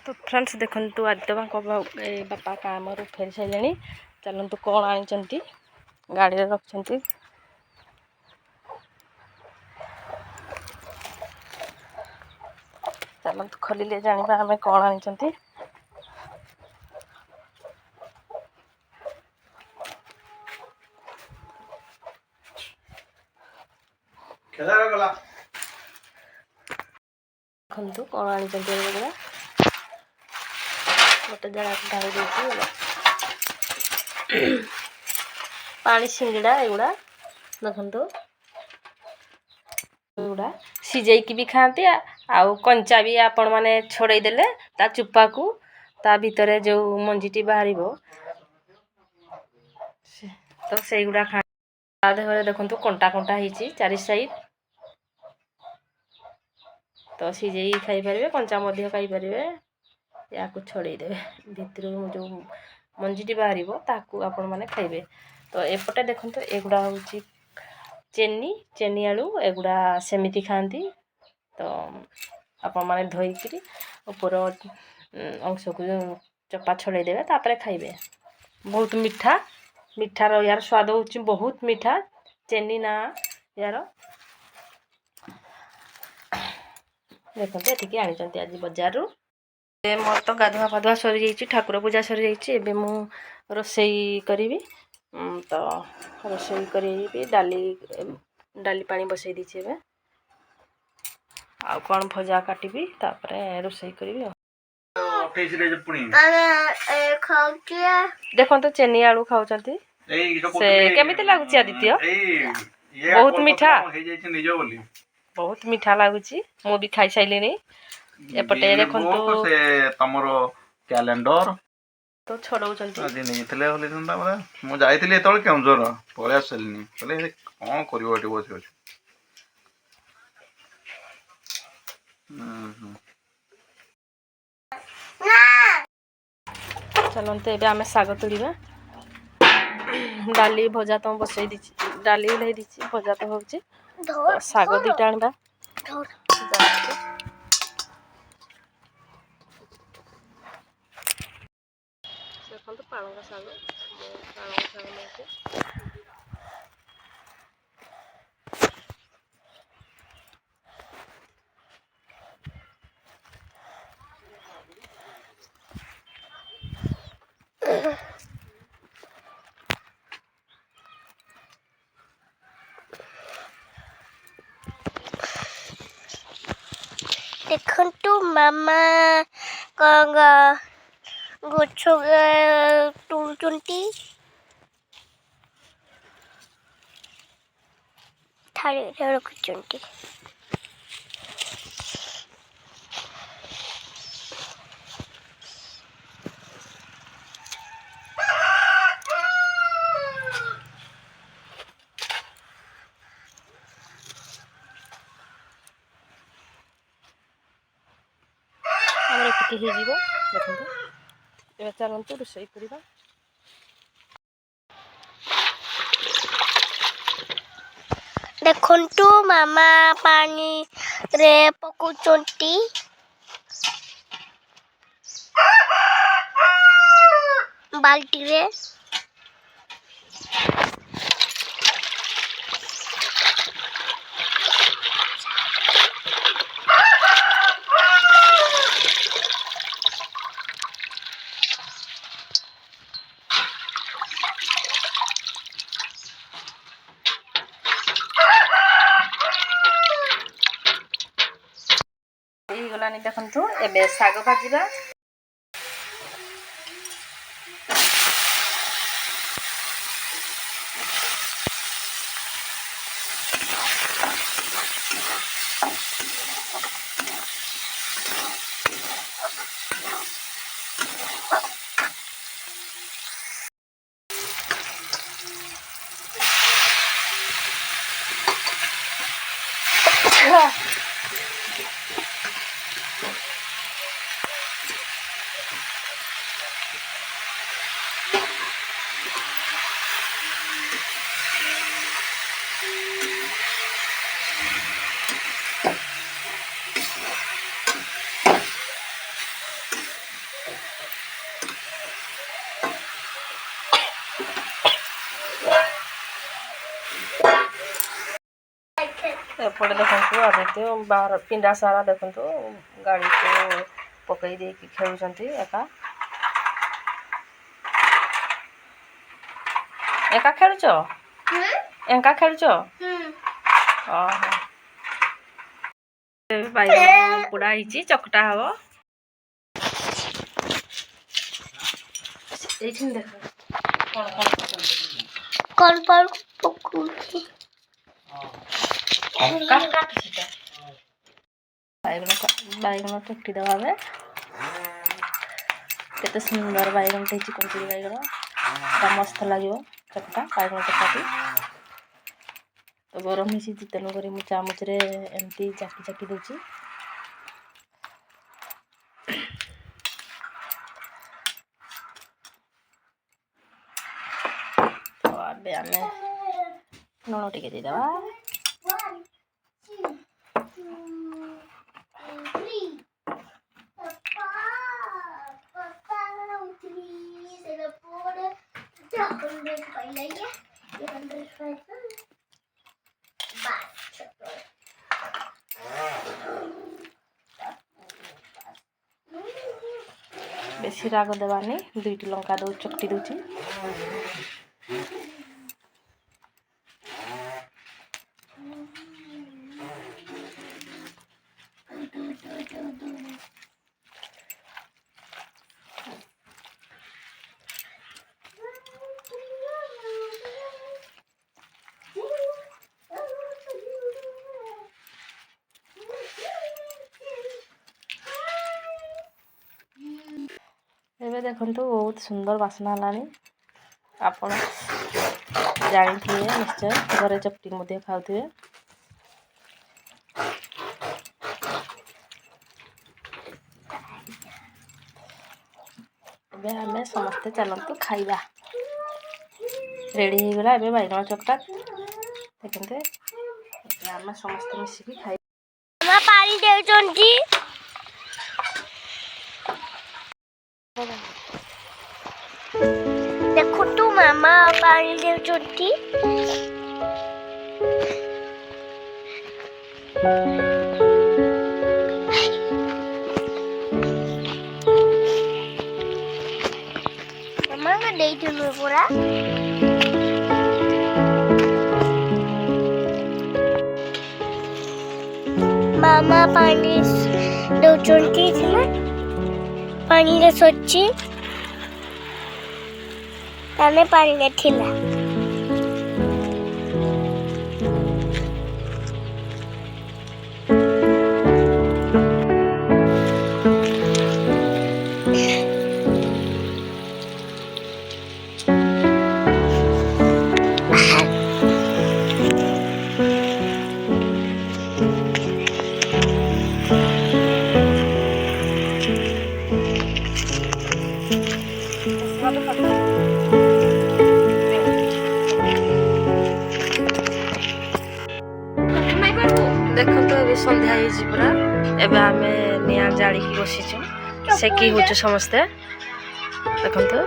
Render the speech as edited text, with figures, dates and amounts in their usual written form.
तो फ्रेंड्स देखु आदित्य बापा काम फेरी सारे चलतु कौन आनी गाड़ी रखुंट चलतु खोलिले जाना आम कौन आनी देखु कौन आनी गोटे जगह ढाई देती पानी सिंगड़ा एगुड़ा देखु एगुड़ा सिझेकी भी खाती आउ कंचा भी आपण मैंने छोड़े देले ता चुप्पा को ता भितर जो मंजीटी बाहर तो से गुड़ा खा देहरे देखु कंटा कंटा होती चारि साइड तो सिझे खाई पारे कंचा खाई पारे या छड़े देवे भितर जो मंजीटी बाहर ताकू आपण मैंने खाइबे। तो एपटे देखो एगुड़ा हूँ चेनी आलू एगुड़ा सेमिति खाती तो आपण मैंने धोईकरी ऊपर अंश को चपा छड़े देवे तापर खाइबे। बहुत मीठा मीठा यार स्वाद होची बहुत मीठा चेनी ना यार देखते ये आनी आज बजार मोर तो गाधुआ पाधुआ सरी जाइए ठाकुर पूजा सरी जाइए मु रोसई करी तो रोसई करी डाली डाली पानी बसई दीची ए आ कौन भजा काटबी तापर रोसई करी देखो तो चेनी आलू खाऊँ से केमिति लगुच आदित्य बहुत मीठा बहुत मीठा लगुच मु भी खाई साइलिनी एपटे देखो से तमरो कैलेंडर तो छड़ौचंती आज नेइथिले होले संता बला मु जाइथिले एतल केउजर पळे आसलिनी कहले कोन करिवो एटी बसी अछि चलते एबे आमे साग तुड़ीबा डाली भजा तो बसई दी डाली उल्हे दी भजा तो होची साग दुटा आनबा देखो तो पालंग साग लेके देखु मामा गछ टुलचुंटी थाली रखुंटी देखो चलते रोसई करवा देखु मामा पानी रे पकुचंती बाल्टी रे गलानी देखु एबे साग भाजिबा ଏପଟେ ଦେଖନ୍ତୁ ଆଦିତ୍ୟ ବାହାର ପିଣ୍ଡା ସାରା ଦେଖନ୍ତୁ ଗାଡ଼ିକୁ ପକେଇ ଦେଇକି ଖେଳୁଛନ୍ତି ଏକା ଖେଳୁଛ ଏକା ଖେଳୁଛ ଓହୋ। ବାଇଗଣ ପୋଡ଼ା ହେଇଛି ଚକଟା ହବ ଏଇଠି ଦେଖ କଣ ପକଉଛି ବାଇଗଣ ଚକଟି ଦେବା ଆମେ କେତେ ସୁନ୍ଦର ବାଇଗଣଟେ ହେଇଛି କଞ୍ଚୁରି ବାଇଗଣ ମସ୍ତ ଲାଗିବ ଚକଟା ବାଇଗଣ ଚକଟି ତ ଗରମ ହେଇଛି ତେଣୁକରି ମୁଁ ଚାମଚରେ ଏମିତି ଚାକି ଦେଉଛି। ତ ଏବେ ଆମେ ଲୁଣ ଟିକେ ଦେଇଦେବା ବେଶୀ ରାଗ ଦେବାନି 2ଟି ଲଙ୍କା ଚକଟି ଦେଉଛି। ଏବେ ଦେଖନ୍ତୁ ବହୁତ ସୁନ୍ଦର ବାସ୍ନା ହେଲାଣି। ଆପଣ ଜାଣିଥିବେ ନିଶ୍ଚୟ ଘରେ ଚକଟି ମଧ୍ୟ ଖାଉଥିବେ। ଏବେ ଆମେ ସମସ୍ତେ ଚାଲନ୍ତୁ ଖାଇବା। ରେଡ଼ି ହେଇଗଲା ଏବେ ବାଇଗଣ ଚକଟା ଦେଖନ୍ତୁ ଆମେ ସମସ୍ତେ ମିଶିକି ଖାଇବା। ମାମା ପାଣି ଦେଉଛନ୍ତି ଦେଖନ୍ତୁ ମାମା ପାଣି ଦେଉଛନ୍ତି ମାମା ଦେଇଥିଲୁ ପୁରା ମାମା ପାଣି ଦେଉଛନ୍ତି ଥିଲା ପାଣିରେ ସୋଚି ଆମେ ପାଣିରେ ଥିଲା ଦେଖନ୍ତୁ ଏବେ ସନ୍ଧ୍ୟା ହେଇଛି ପୁରା। ଏବେ ଆମେ ନିଆଁ ଜାଳିକି ବସିଛୁ ସେକି ହେଉଛୁ ସମସ୍ତେ ଦେଖନ୍ତୁ।